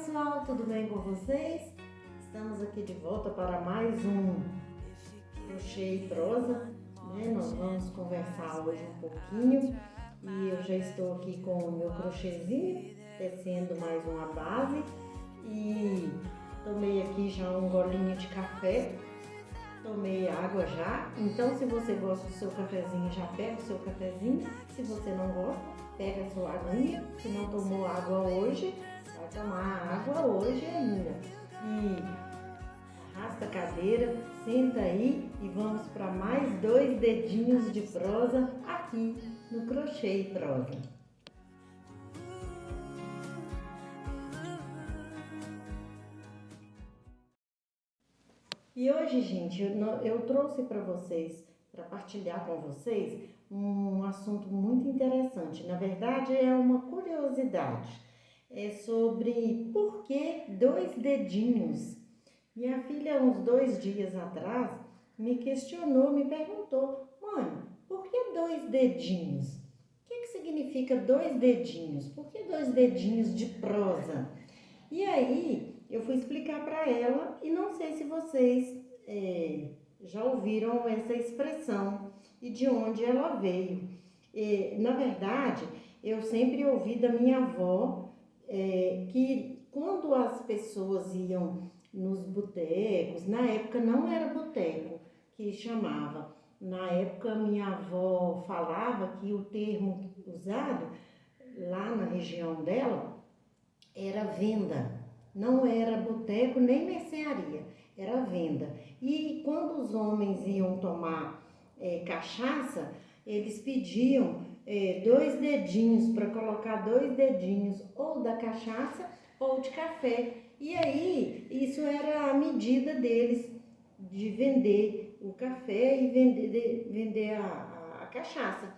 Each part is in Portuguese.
pessoal, tudo bem com vocês? Estamos aqui de volta para mais um crochê e prosa, né? Nós vamos conversar hoje um pouquinho e eu já estou aqui com o meu crochêzinho, tecendo mais uma base e tomei aqui já um golinho de café, tomei água já. Então, se você gosta do seu cafezinho, já pega o seu cafezinho. Se você não gosta, pega a sua aguinha. Se não tomou água hoje, vai tomar água hoje ainda. E arrasta a cadeira, senta aí e vamos para mais 2 dedinhos de prosa aqui no Crochê e Prosa. E hoje, gente, eu trouxe para vocês, para partilhar com vocês, um assunto muito interessante. Na verdade, é uma curiosidade. É sobre por que 2 dedinhos. Minha filha, uns 2 dias atrás, me questionou, me perguntou: mãe, por que 2 dedinhos? O que significa 2 dedinhos? Por que 2 dedinhos de prosa? E aí, eu fui explicar para ela e não sei se vocês já ouviram essa expressão e de onde ela veio. Na verdade, eu sempre ouvi da minha avó que quando as pessoas iam nos botecos, na época não era boteco que chamava, na época minha avó falava que o termo usado lá na região dela era venda, não era boteco nem mercearia, era venda. E quando os homens iam tomar cachaça, eles pediam 2 dedinhos, para colocar 2 dedinhos ou da cachaça ou de café. E aí, isso era a medida deles de vender o café e vender a cachaça.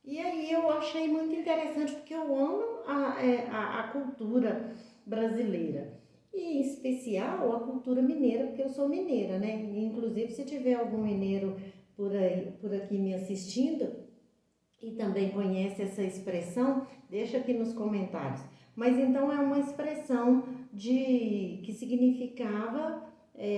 E aí eu achei muito interessante, porque eu amo a cultura brasileira. E em especial a cultura mineira, porque eu sou mineira, né? Inclusive, se tiver algum mineiro por aqui me assistindo e também conhece essa expressão, deixa aqui nos comentários. Mas então é uma expressão que significava,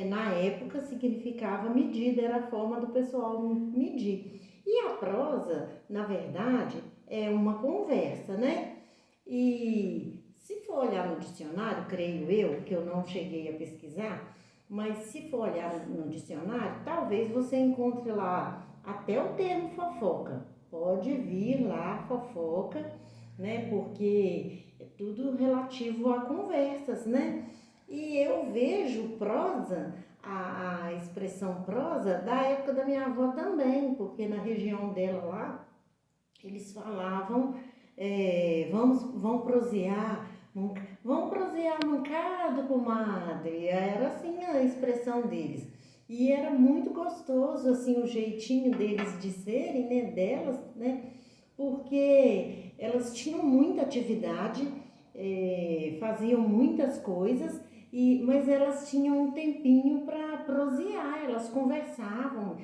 na época, significava medida, era a forma do pessoal medir. E a prosa, na verdade, é uma conversa, né? E se for olhar no dicionário, creio eu, que eu não cheguei a pesquisar, mas se for olhar no dicionário, talvez você encontre lá até o termo fofoca. Pode vir lá fofoca, né? Porque é tudo relativo a conversas, né? E eu vejo prosa, a expressão prosa, da época da minha avó também, porque na região dela lá, eles falavam, vamos prosear, vamos prosear mancado, comadre. Era assim a expressão deles. E era muito gostoso, assim, o jeitinho deles de serem, né, delas, né, porque elas tinham muita atividade, faziam muitas coisas, mas elas tinham um tempinho para prosear, elas conversavam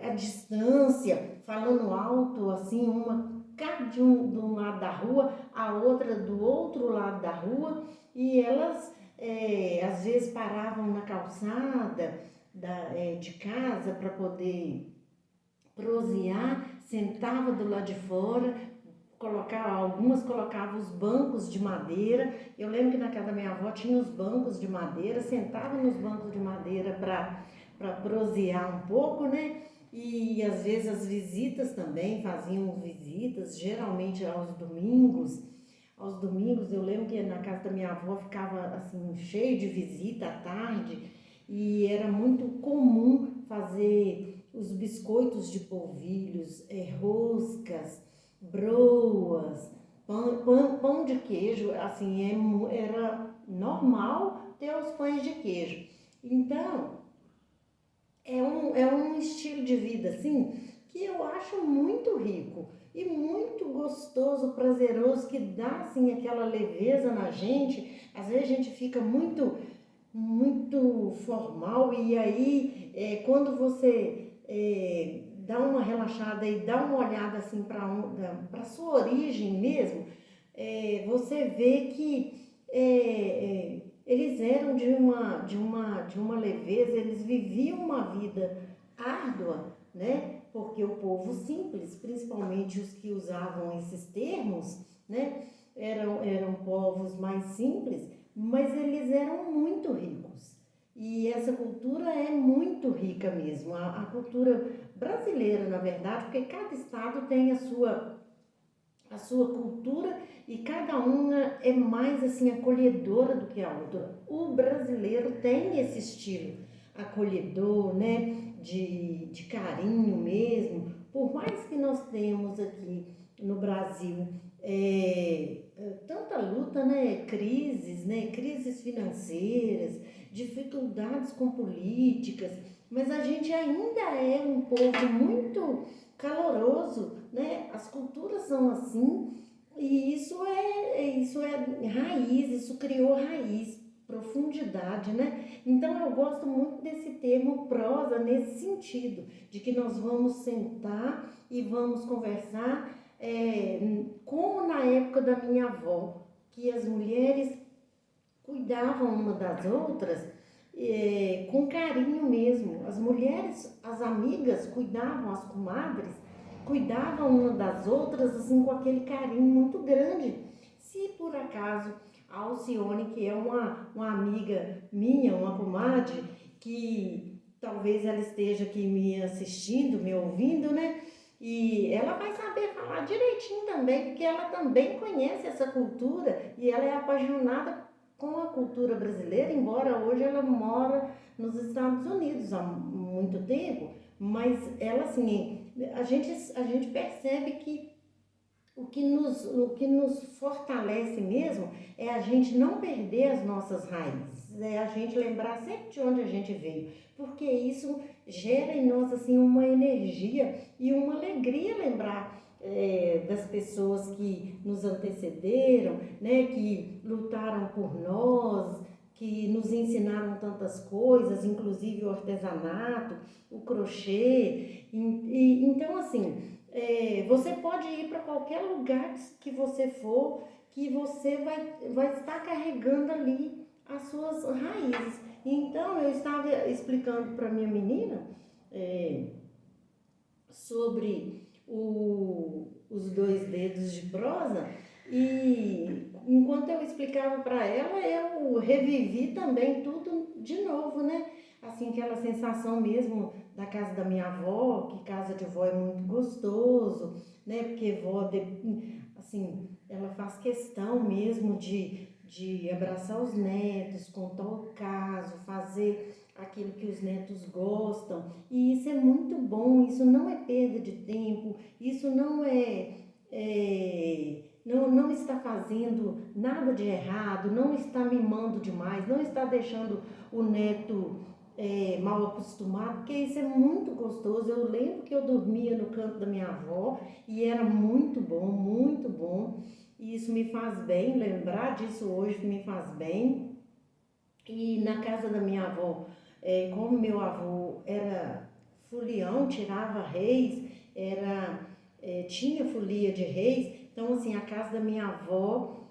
à distância, falando alto, assim, uma cá de um lado da rua, a outra do outro lado da rua, e elas às vezes paravam na calçada de casa para poder prosear, sentava do lado de fora, algumas colocavam os bancos de madeira. Eu lembro que na casa da minha avó tinha os bancos de madeira, sentava nos bancos de madeira para prosear um pouco, né? E às vezes as visitas também, faziam visitas, geralmente aos domingos. Aos domingos eu lembro que na casa da minha avó ficava assim cheio de visita à tarde e era muito comum fazer os biscoitos de polvilhos, roscas, broas, pão de queijo, assim, era normal ter os pães de queijo. Então, é um estilo de vida, assim, que eu acho muito rico e muito gostoso, prazeroso, que dá, assim, aquela leveza na gente. Às vezes a gente fica muito, muito formal e aí, quando você dá uma relaxada e dá uma olhada, assim, para a sua origem mesmo, você vê que eles eram de uma leveza, eles viviam uma vida árdua, né? Porque o povo simples, principalmente os que usavam esses termos, né? Eram povos mais simples, mas eles eram muito ricos. E essa cultura é muito rica mesmo, a cultura brasileira, na verdade, porque cada estado tem a sua cultura e cada uma é mais assim acolhedora do que a outra. O brasileiro tem esse estilo acolhedor, né, de carinho mesmo. Por mais que nós temos aqui no Brasil tanta luta, né, crises financeiras, dificuldades com políticas, mas a gente ainda é um povo muito caloroso, né? As culturas são assim e isso é raiz, isso criou raiz, profundidade, né? Então eu gosto muito desse termo prosa nesse sentido, de que nós vamos sentar e vamos conversar, como na época da minha avó, que as mulheres cuidavam uma das outras, com carinho mesmo. As mulheres, as amigas cuidavam, as comadres cuidavam uma das outras assim com aquele carinho muito grande. Se por acaso a Alcione, que é uma amiga minha, uma comadre, que talvez ela esteja aqui me assistindo, me ouvindo, né? E ela vai saber falar direitinho também, porque ela também conhece essa cultura e ela é apaixonada com a cultura brasileira, embora hoje ela mora nos Estados Unidos há muito tempo, mas ela assim, a gente percebe que o que nos fortalece mesmo é a gente não perder as nossas raízes, é a gente lembrar sempre de onde a gente veio, porque isso gera em nós assim uma energia e uma alegria lembrar das pessoas que nos antecederam, né, que lutaram por nós, que nos ensinaram tantas coisas, inclusive o artesanato, o crochê. Então, assim, você pode ir para qualquer lugar que você for, que você vai estar carregando ali as suas raízes. Então, eu estava explicando para minha menina sobre os dois dedos de prosa e enquanto eu explicava para ela, eu revivi também tudo de novo, né? Assim, aquela sensação mesmo da casa da minha avó, que casa de vó é muito gostoso, né? Porque vó, assim, ela faz questão mesmo de abraçar os netos, contar o caso, fazer aquilo que os netos gostam. E isso é muito bom, isso não é perda de tempo, isso não está fazendo nada de errado, não está mimando demais, não está deixando o neto mal acostumado, porque isso é muito gostoso. Eu lembro que eu dormia no canto da minha avó e era muito bom, muito bom. E isso me faz bem, lembrar disso hoje me faz bem. E na casa da minha avó, como meu avô era folião, tirava reis, tinha folia de reis, então assim, a casa da minha avó,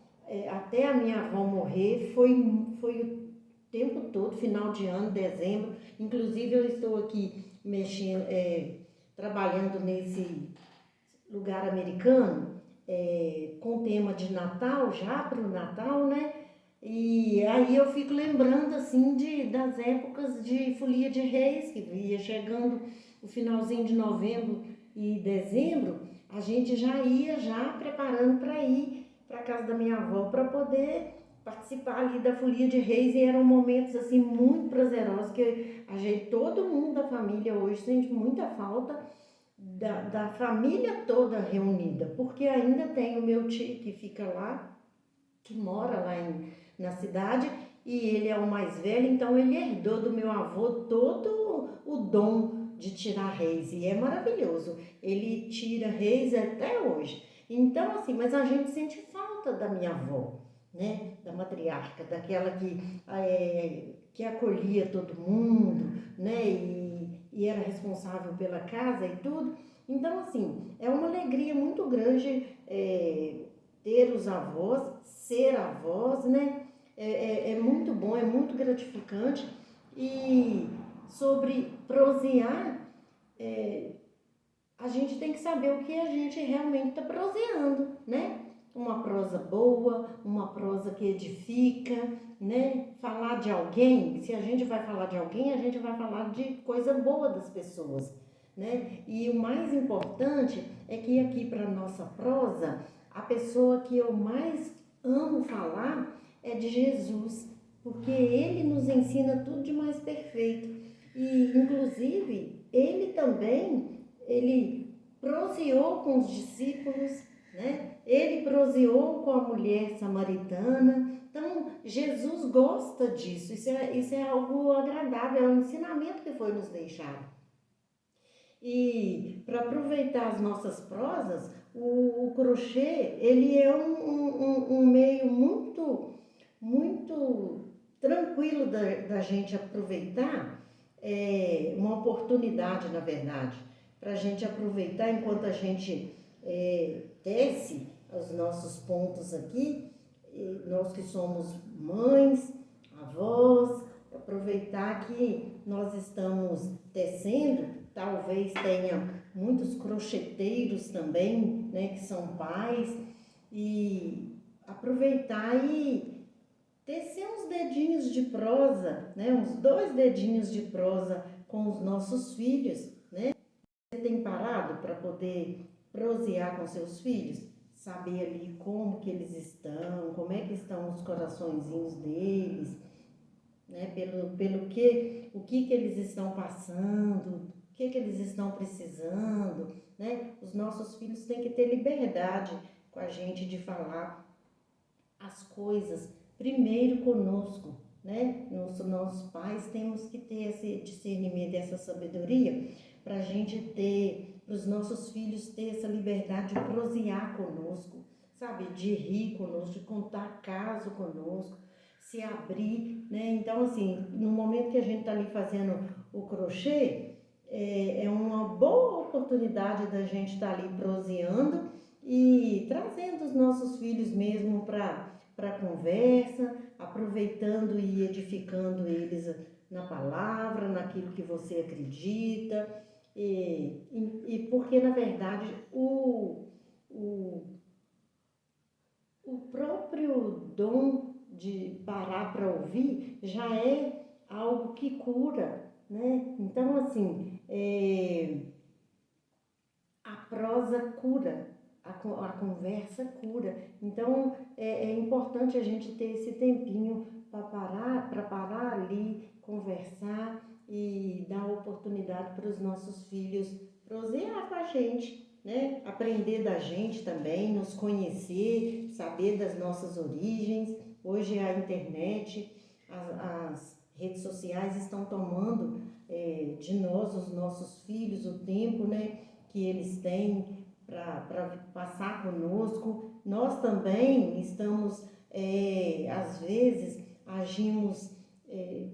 até a minha avó morrer, foi o tempo todo, final de ano, dezembro. Inclusive eu estou aqui mexendo, trabalhando nesse lugar americano, com tema de Natal, já para o Natal, né? E aí eu fico lembrando assim das épocas de folia de reis, que ia chegando o finalzinho de novembro e dezembro, a gente já ia já preparando para ir para a casa da minha avó para poder participar ali da folia de reis, e eram momentos assim muito prazerosos que todo mundo da família hoje sente muita falta da família toda reunida, porque ainda tem o meu tio que fica lá, que mora lá na cidade, e ele é o mais velho, então ele herdou do meu avô todo o dom de tirar reis, e é maravilhoso, ele tira reis até hoje. Então assim, mas a gente sente falta da minha avó, né, da matriarca, daquela que acolhia todo mundo, né, e era responsável pela casa e tudo. Então assim, é uma alegria muito grande ter os avós, ser avós, né? é muito bom, é muito gratificante. E sobre prosear, é, a gente tem que saber o que a gente realmente está proseando, né? Uma prosa boa, uma prosa que edifica, né? Falar de alguém, se a gente vai falar de alguém, a gente vai falar de coisa boa das pessoas, né? E o mais importante é que aqui para nossa prosa, a pessoa que eu mais amo falar é de Jesus, porque ele nos ensina tudo de mais perfeito. E inclusive, ele proseou com os discípulos, né? Ele proseou com a mulher samaritana. Então, Jesus gosta disso. Isso é algo agradável, é um ensinamento que foi nos deixado. E para aproveitar as nossas prosas, o crochê, ele é um meio muito tranquilo da gente aproveitar, uma oportunidade, na verdade, para a gente aproveitar enquanto a gente tece os nossos pontos aqui, nós que somos mães, avós, aproveitar que nós estamos tecendo, talvez tenha muitos crocheteiros também, né, que são pais, e aproveitar e tecer uns dedinhos de prosa, né, uns 2 dedinhos de prosa com os nossos filhos, né? Você tem parado para poder prosear com seus filhos? Saber ali como que eles estão, como é que estão os coraçõezinhos deles, né? O que eles estão passando, o que eles estão precisando, né? Os nossos filhos têm que ter liberdade com a gente de falar as coisas primeiro conosco, né? Nós pais temos que ter esse discernimento, essa sabedoria para a gente ter, para os nossos filhos ter essa liberdade de prosear conosco, sabe? De rir conosco, de contar caso conosco, se abrir, né? Então, assim, no momento que a gente está ali fazendo o crochê, é uma boa oportunidade da gente estar ali proseando e trazendo os nossos filhos mesmo para a conversa, aproveitando e edificando eles na palavra, naquilo que você acredita, e porque na verdade o, o próprio dom de parar para ouvir já é algo que cura, né? Então, assim, a prosa cura, a conversa cura. Então é importante a gente ter esse tempinho para parar ali, conversar e dar oportunidade para os nossos filhos prosear com a gente, né? Aprender da gente também, nos conhecer, saber das nossas origens. Hoje a internet, as redes sociais estão tomando de nós, os nossos filhos, o tempo, né, que eles têm para passar conosco. Nós também estamos, às vezes, agimos,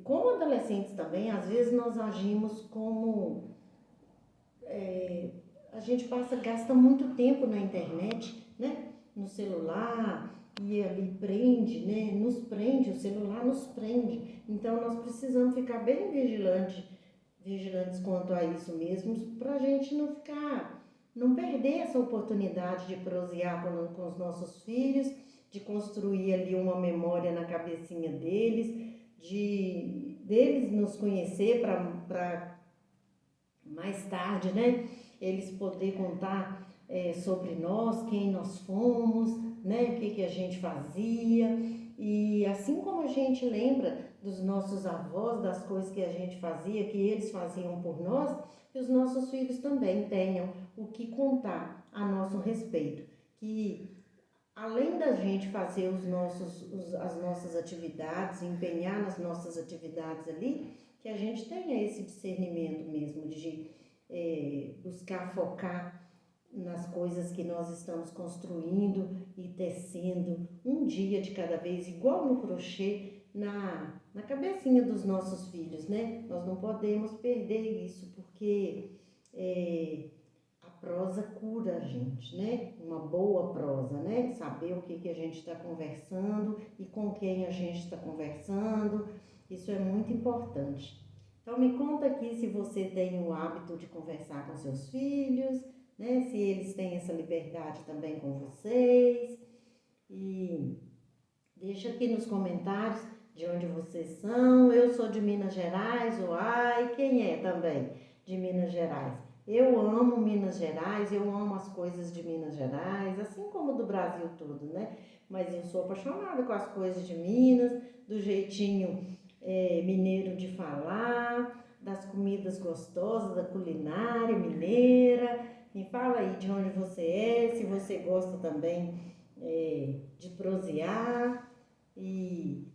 como adolescentes também, às vezes nós agimos como, a gente gasta muito tempo na internet, né, no celular, e ali prende, né, nos prende, o celular nos prende. Então nós precisamos ficar bem vigilantes quanto a isso mesmo, para a gente não perder essa oportunidade de prosear com os nossos filhos, de construir ali uma memória na cabecinha deles, deles nos conhecer para mais tarde, né? Eles poder contar sobre nós, quem nós fomos, né? O que a gente fazia. E assim como a gente lembra dos nossos avós, das coisas que a gente fazia, que eles faziam por nós, que os nossos filhos também tenham o que contar a nosso respeito. Que além da gente fazer as nossas atividades, empenhar nas nossas atividades ali, que a gente tenha esse discernimento mesmo de buscar focar nas coisas que nós estamos construindo e tecendo um dia de cada vez, igual no crochê, na cabecinha dos nossos filhos, né? Nós não podemos perder isso, porque prosa cura a gente, né? Uma boa prosa, né? Saber o que a gente está conversando e com quem a gente está conversando, isso é muito importante. Então me conta aqui se você tem o hábito de conversar com seus filhos, né? Se eles têm essa liberdade também com vocês. E deixa aqui nos comentários de onde vocês são. Eu sou de Minas Gerais, uai, quem é também de Minas Gerais? Eu amo Minas Gerais, eu amo as coisas de Minas Gerais, assim como do Brasil todo, né? Mas eu sou apaixonada com as coisas de Minas, do jeitinho mineiro de falar, das comidas gostosas, da culinária mineira. Me fala aí de onde você é, se você gosta também de prosear e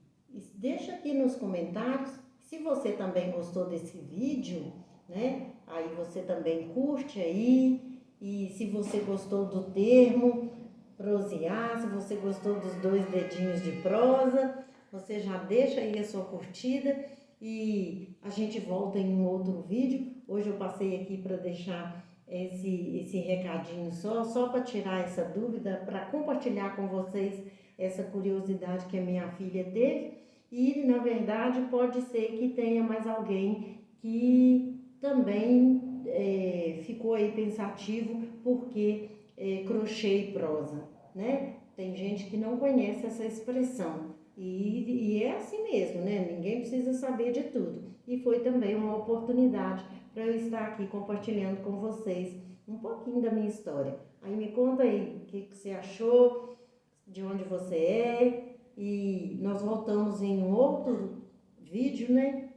deixa aqui nos comentários se você também gostou desse vídeo, né? Aí você também curte aí, e se você gostou do termo prosear, se você gostou dos 2 dedinhos de prosa, você já deixa aí a sua curtida e a gente volta em um outro vídeo. Hoje eu passei aqui para deixar esse recadinho só para tirar essa dúvida, para compartilhar com vocês essa curiosidade que a minha filha teve. E na verdade pode ser que tenha mais alguém que também ficou aí pensativo porque crochê e prosa, né? Tem gente que não conhece essa expressão e é assim mesmo, né? Ninguém precisa saber de tudo. E foi também uma oportunidade para eu estar aqui compartilhando com vocês um pouquinho da minha história. Aí me conta aí o que você achou, de onde você é, e nós voltamos em um outro vídeo, né?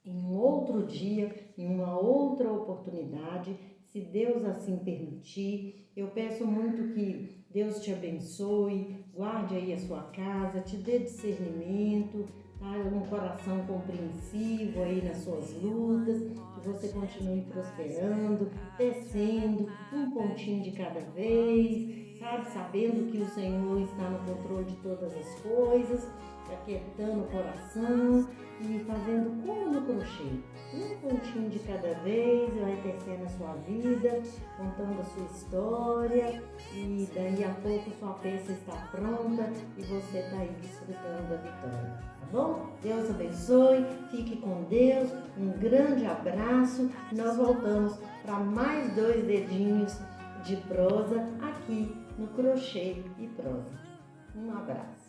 Em um outro dia, em uma outra oportunidade, se Deus assim permitir. Eu peço muito que Deus te abençoe, guarde aí a sua casa, te dê discernimento, tá? Um coração compreensivo aí nas suas lutas, que você continue prosperando, descendo um pontinho de cada vez, sabe? Sabendo que o Senhor está no controle de todas as coisas, aquietando o coração e fazendo como no crochê, um pontinho de cada vez, vai tecendo a sua vida, contando a sua história, e daí a pouco sua peça está pronta e você está aí desfrutando da vitória, tá bom? Deus abençoe, fique com Deus, um grande abraço, e nós voltamos para mais 2 dedinhos de prosa aqui no Crochê e Prosa. Um abraço.